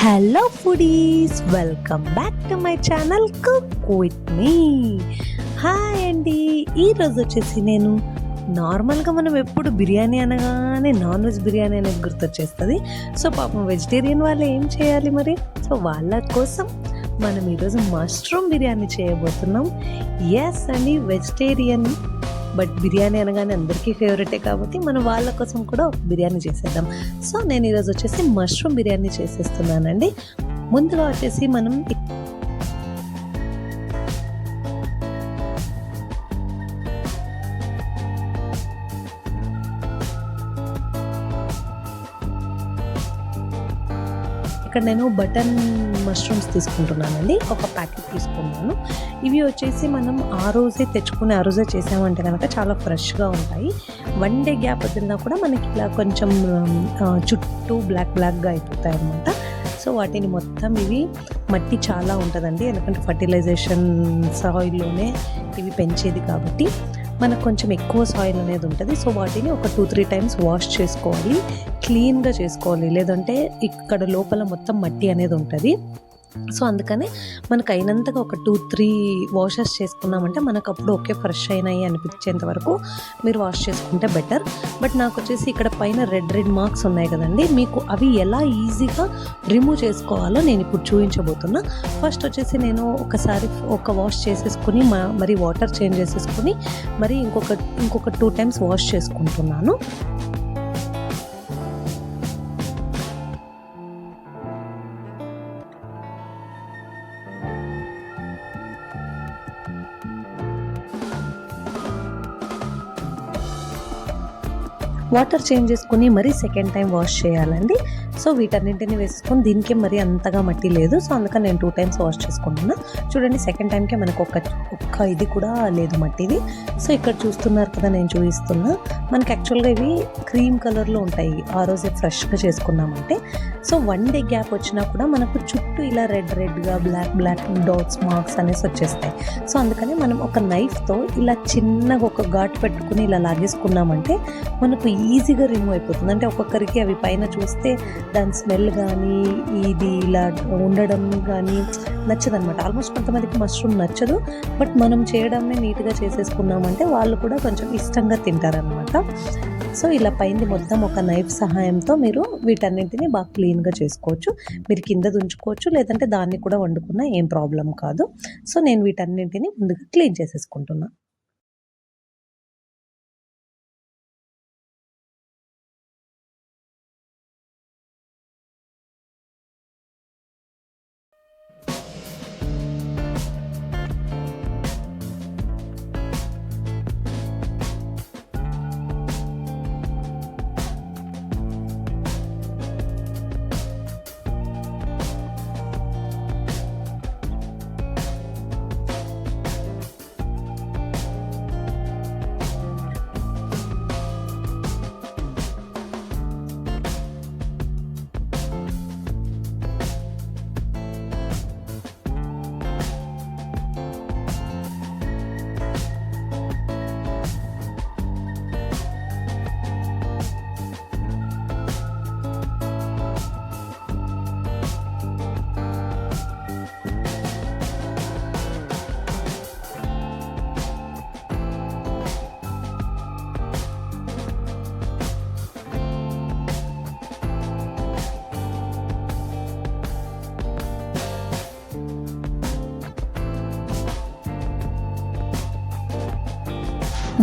Hello foodies, welcome back to my channel cook with me. Hi అండి. ఈరోజు వచ్చేసి నేను నార్మల్గా మనం ఎప్పుడు బిర్యానీ అనగానే నాన్ వెజ్ బిర్యానీ అనేది గుర్తొచ్చేస్తుంది. సో పాపం వెజిటేరియన్ వాళ్ళు ఏం చేయాలి మరి? సో వాళ్ళ కోసం మనం ఈరోజు మష్రూమ్ బిర్యానీ చేయబోతున్నాం. ఎస్ అండి, వెజిటేరియన్ బట్ బిర్యానీ అనగానే అందరికీ ఫేవరెటే కాబట్టి మనం వాళ్ళ కోసం కూడా ఒక బిర్యానీ చేసేద్దాం. సో నేను ఈరోజు వచ్చేసి మష్రూమ్ బిర్యానీ చేసేస్తున్నానండి. ముందుగా వచ్చేసి మనం ఇక్కడ నేను బటన్ మష్రూమ్స్ తీసుకుంటున్నానండి. ఒక ప్యాకెట్ తీసుకున్నాను. ఇవి వచ్చేసి మనం ఆ రోజే తెచ్చుకుని ఆ రోజే చేసామంటే కనుక చాలా ఫ్రెష్గా ఉంటాయి. 1 డే గ్యాప్ వదిలినా కూడా మనకి ఇలా కొంచెం చుట్టూ బ్లాక్గా అయిపోతాయి అన్నమాట. సో వాటిని మొత్తం ఇవి మట్టి చాలా ఉంటుందండి, ఎందుకంటే ఫర్టిలైజేషన్ సాయిల్లోనే ఇవి పెంచేది కాబట్టి మనకు కొంచెం ఎక్కువ సాయిల్ అనేది ఉంటుంది. సో వాటిని ఒక 2-3 టైమ్స్ వాష్ చేసుకోవాలి, క్లీన్గా చేసుకోవాలి, లేదంటే ఇక్కడ లోపల మొత్తం మట్టి అనేది ఉంటుంది. సో అందుకని మనకు అయినంతగా ఒక 2-3 వాషెస్ చేసుకున్నామంటే మనకు అప్పుడు ఓకే ఫ్రెష్ అయినాయి అనిపించేంత వరకు మీరు వాష్ చేసుకుంటే బెటర్. బట్ నాకు వచ్చేసి ఇక్కడ పైన రెడ్ మార్క్స్ ఉన్నాయి కదండి, మీకు అవి ఎలా ఈజీగా రిమూవ్ చేసుకోవాలో నేను ఇప్పుడు చూపించబోతున్నా. ఫస్ట్ వచ్చేసి నేను ఒకసారి ఒక వాష్ చేసేసుకుని మరి వాటర్ చేంజ్ చేసేసుకుని మరి ఇంకొక 2 టైమ్స్ వాష్ చేసుకుంటున్నాను. వాటర్ చేంజ్ చేసుకుని మరీ సెకండ్ టైం వాష్ చేయాలండి. సో వీటన్నింటిని వేసుకొని దీనికి మరీ అంతగా మట్టి లేదు, సో అందుకని నేను 2 టైమ్స్ వాష్ చేసుకుంటున్నా. చూడండి, సెకండ్ టైంకే మనకు ఒక్క ఇది కూడా లేదు మట్టిది. సో ఇక్కడ చూస్తున్నారు కదా, నేను చూపిస్తున్నా. మనకి యాక్చువల్గా ఇవి క్రీమ్ కలర్లో ఉంటాయి ఆ రోజే ఫ్రెష్గా చేసుకున్నామంటే. సో 1 డే గ్యాప్ వచ్చినా కూడా మనకు చుట్టూ ఇలా రెడ్గా బ్లాక్ డాట్స్ మార్క్స్ అనేసి వచ్చేస్తాయి. సో అందుకని మనం ఒక నైఫ్తో ఇలా చిన్నగా ఒక ఘాటు పెట్టుకుని ఇలా లాగేసుకున్నామంటే మనకు ఈజీగా రిమూవ్ అయిపోతుంది. అంటే ఒక్కొక్కరికి అవి పైన చూస్తే దాని స్మెల్ కానీ ఇది ఇలా ఉండడం కానీ నచ్చదు అనమాట. ఆల్మోస్ట్ కొంతమందికి మష్రూమ్ నచ్చదు, బట్ మనం చేయడమే నీట్గా చేసేసుకున్నామంటే వాళ్ళు కూడా కొంచెం ఇష్టంగా తింటారనమాట. సో ఇలా పైంది మొత్తం ఒక నైఫ్ సహాయంతో మీరు వీటన్నింటినీ బాగా క్లీన్గా చేసుకోవచ్చు. మీరు కింద ఉంచుకోవచ్చు, లేదంటే దాన్ని కూడా వండుకున్నా ఏం ప్రాబ్లం కాదు. సో నేను వీటన్నింటినీ ముందుగా క్లీన్ చేసేసుకుంటున్నా.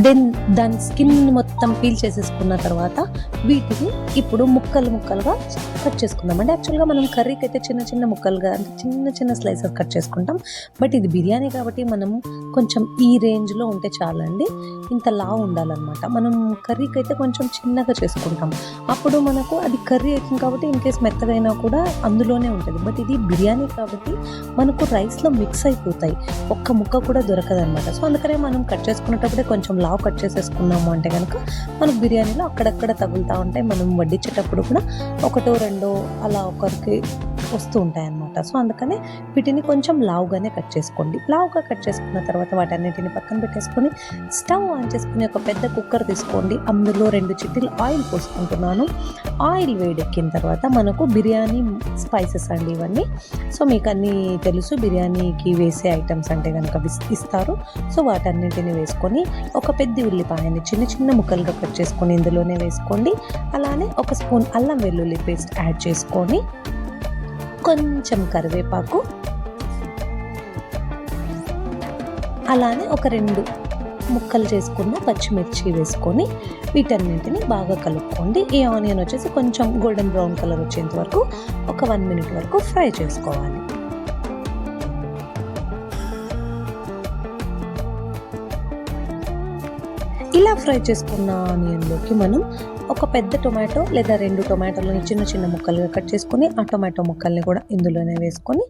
దెన్ దాని స్కిన్ మొత్తం పీల్ చేసేసుకున్న తర్వాత వీటిని ఇప్పుడు ముక్కలుగా కట్ చేసుకుందాం. అంటే యాక్చువల్గా మనం కర్రీకి అయితే చిన్న ముక్కలుగా అంటే చిన్న స్లైసెస్ కట్ చేసుకుంటాం. బట్ ఇది బిర్యానీ కాబట్టి మనం కొంచెం ఈ రేంజ్లో ఉంటే చాలండి. ఇంత లావు ఉండాలన్నమాట. మనం కర్రీకి అయితే కొంచెం చిన్నగా చేసుకుంటాం, అప్పుడు మనకు అది కర్రీ అవుతుంది కాబట్టి ఇన్ కేస్ మెత్తగా అయినా కూడా అందులోనే ఉంటుంది. బట్ ఇది బిర్యానీ కాబట్టి మనకు రైస్లో మిక్స్ అయిపోతాయి, ఒక్క ముక్క కూడా దొరకదు అనమాట. సో అందుకనే మనం కట్ చేసుకునేటప్పుడే కొంచెం లావు కట్ చేసేసుకున్నాము అంటే కనుక మనకు బిర్యానీలో అక్కడక్కడ తగులుతూ ఉంటాయి. మనం వడ్డించేటప్పుడు కూడా 1-2 అలా ఒకరికి వస్తూ ఉంటాయన్నమాట. సో అందుకనే వీటిని కొంచెం లావుగానే కట్ చేసుకోండి. లావుగా కట్ చేసుకున్న తర్వాత వాటన్నిటిని పక్కన పెట్టేసుకొని స్టవ్ ఆన్ చేసుకుని ఒక పెద్ద కుక్కర్ తీసుకోండి. అందులో 2 చిట్టీలు ఆయిల్ పోసుకుంటున్నాను. ఆయిల్ వేడెక్కిన తర్వాత మనకు బిర్యానీ స్పైసెస్ అండి ఇవన్నీ. సో మీకు అన్నీ తెలుసు, బిర్యానీకి వేసే ఐటమ్స్ అంటే కనుక ఇస్తారు. సో వాటన్నిటిని వేసుకొని ఒక పెద్ద ఉల్లిపాయని చిన్న చిన్న ముక్కలుగా కట్ చేసుకొని ఇందులోనే వేసుకోండి. అలానే 1 స్పూన్ అల్లం వెల్లుల్లి పేస్ట్ యాడ్ చేసుకొని కొంచెం కరివేపాకు, అలానే ఒక 2 ముక్కలు చేసుకున్న పచ్చిమిర్చి వేసుకొని వీటన్నింటిని బాగా కలుపుకోండి. ఈ ఆనియన్ వచ్చేసి కొంచెం గోల్డెన్ బ్రౌన్ కలర్ వచ్చేంత వరకు ఒక 1 మినిట్ వరకు ఫ్రై చేసుకోవాలి. ఇలా ఫ్రై చేసుకున్న ఆనియన్లోకి మనం ఒక పెద్ద టొమాటో లేదా 2 టొమాటోలని చిన్న చిన్న ముక్కలుగా కట్ చేసుకొని ఆ టొమాటో ముక్కల్ని కూడా ఇందులోనే వేసుకొని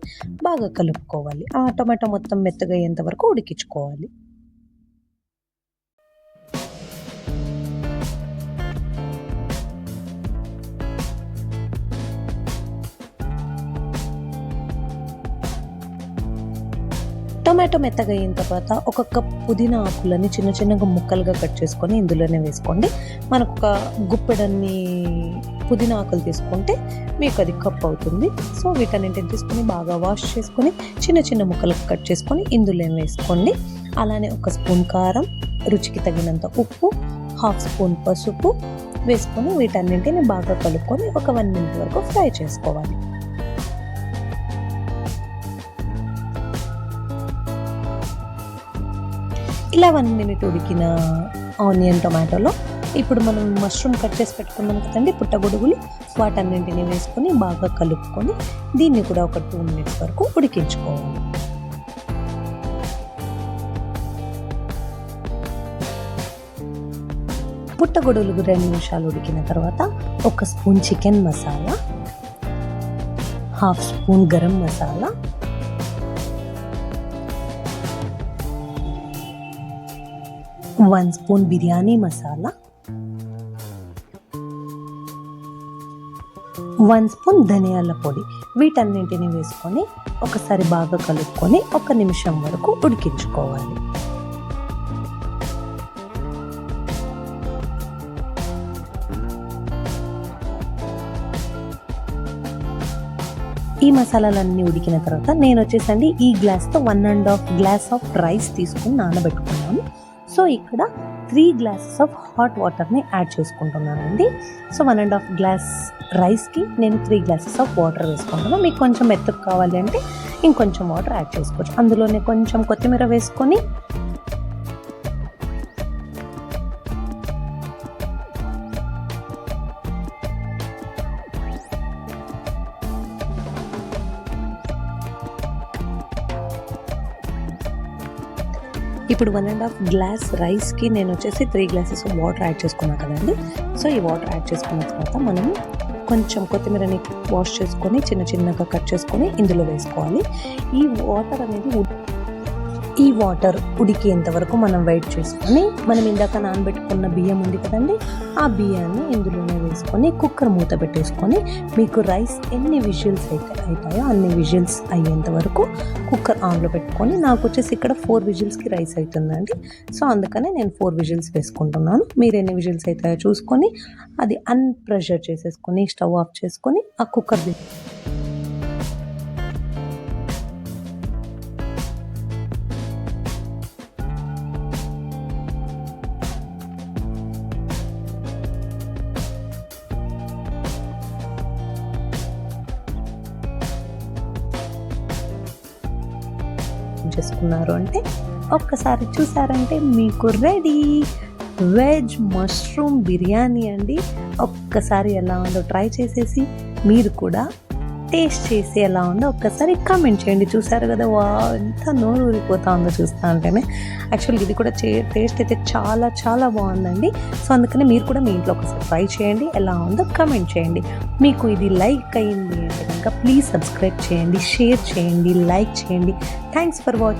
బాగా కలుపుకోవాలి. ఆ టొమాటో మొత్తం మెత్తగా అయ్యేంత వరకు ఉడికించుకోవాలి. టొమాటో మెత్తగా అయిన తర్వాత 1 కప్ పుదీనా ఆకులని చిన్న చిన్నగా ముక్కలుగా కట్ చేసుకొని ఇందులోనే వేసుకోండి. మనకు ఒక గుప్పెడన్ని పుదీనా ఆకులు తీసుకుంటే మీకు అది కప్ అవుతుంది. సో వీటన్నింటిని తీసుకొని బాగా వాష్ చేసుకొని చిన్న చిన్న ముక్కలకు కట్ చేసుకొని ఇందులో వేసుకోండి. అలానే 1 స్పూన్ కారం, రుచికి తగినంత ఉప్పు, 1/2 స్పూన్ పసుపు వేసుకొని వీటన్నింటిని బాగా కలుపుకొని ఒక 1 మినిట్ వరకు ఫ్రై చేసుకోవాలి. ఇలా 1 మినిట్ ఉడికిన ఆనియన్ టొమాటోలో ఇప్పుడు మనం మష్రూమ్ కట్ చేసి పెట్టుకున్నాం కదండి పుట్టగొడుగులు, వాటన్నింటిని వేసుకొని బాగా కలుపుకొని దీన్ని కూడా ఒక 2 మినిట్స్ వరకు ఉడికించుకోవాలి. పుట్టగొడుగులు 2 నిమిషాలు ఉడికిన తర్వాత 1 spoon chicken masala, 1/2 spoon garam masala, 1 spoon biryani masala, 1 spoon ధనియాల పొడి వీటన్నింటిని వేసుకొని ఒకసారి బాగా కలుపుకొని 1 నిమిషం వరకు ఉడికించుకోవాలి. ఈ మసాలాలన్నీ ఉడికిన తర్వాత నేను వచ్చేసండి ఈ గ్లాస్తో 1.5 గ్లాస్ ఆఫ్ రైస్ తీసుకుని నానబెట్టుకున్నాను. సో ఇక్కడ 3 గ్లాసెస్ ఆఫ్ హాట్ వాటర్ని యాడ్ చేసుకుంటున్నానండి. సో 1.5 గ్లాస్ రైస్కి నేను 3 గ్లాసెస్ ఆఫ్ వాటర్ వేసుకుంటున్నాను. మీకు కొంచెం మెత్తగా కావాలి అంటే ఇంకొంచెం వాటర్ యాడ్ చేసుకోవచ్చు. అందులోనే కొంచెం కొత్తిమీర వేసుకొని ఇప్పుడు 1.5 గ్లాస్ రైస్కి నేను వచ్చేసి 3 గ్లాసెస్ వాటర్ యాడ్ చేసుకున్నాను కదండి. సో ఈ వాటర్ యాడ్ చేసుకున్న తర్వాత మనము కొంచెం కొత్తిమీరని వాష్ చేసుకొని చిన్న చిన్నగా కట్ చేసుకొని ఇందులో వేసుకోవాలి. ఈ వాటర్ ఉడికేంత వరకు మనం వెయిట్ చేసుకొని మనం ఇందాక నానబెట్టుకున్న బియ్యం ఉంది కదండి, ఆ బియ్యాన్ని ఇందులోనే వేసుకొని కుక్కర్ మూత పెట్టేసుకొని మీకు రైస్ ఎన్ని విజిల్స్ అవుతాయో అన్ని విజిల్స్ అయ్యేంత వరకు కుక్కర్ ఆన్లో పెట్టుకొని, నాకు వచ్చేసి ఇక్కడ 4 విజిల్స్కి రైస్ అవుతుందండి. సో అందుకనే నేను 4 విజిల్స్ వేసుకుంటున్నాను. మీరు ఎన్ని విజిల్స్ అవుతాయో చూసుకొని అది అన్ప్రెషర్ చేసేసుకొని స్టవ్ ఆఫ్ చేసుకొని ఆ కుక్కర్ చేసుకున్నారు అంటే ఒక్కసారి చూసారంటే మీకు రెడీ వెజ్ మష్రూమ్ బిర్యానీ అండి. ఒక్కసారి ఎలా ఉందో ట్రై చేసేసి మీరు కూడా టేస్ట్ చేసి ఎలా ఉందో ఒక్కసారి కామెంట్ చేయండి. చూసారు కదా, ఎంత నోరు ఊరిపోతా ఉందో చూస్తా ఉంటేనే. యాక్చువల్గా ఇది కూడా టేస్ట్ అయితే చాలా చాలా బాగుందండి. సో అందుకని మీరు కూడా మీ ఇంట్లో ఒకసారి ట్రై చేయండి, ఎలా ఉందో కామెంట్ చేయండి. మీకు ఇది లైక్ అయ్యింది అంటే కనుక ప్లీజ్ సబ్స్క్రైబ్ చేయండి, షేర్ చేయండి, లైక్ చేయండి. Thanks for watching.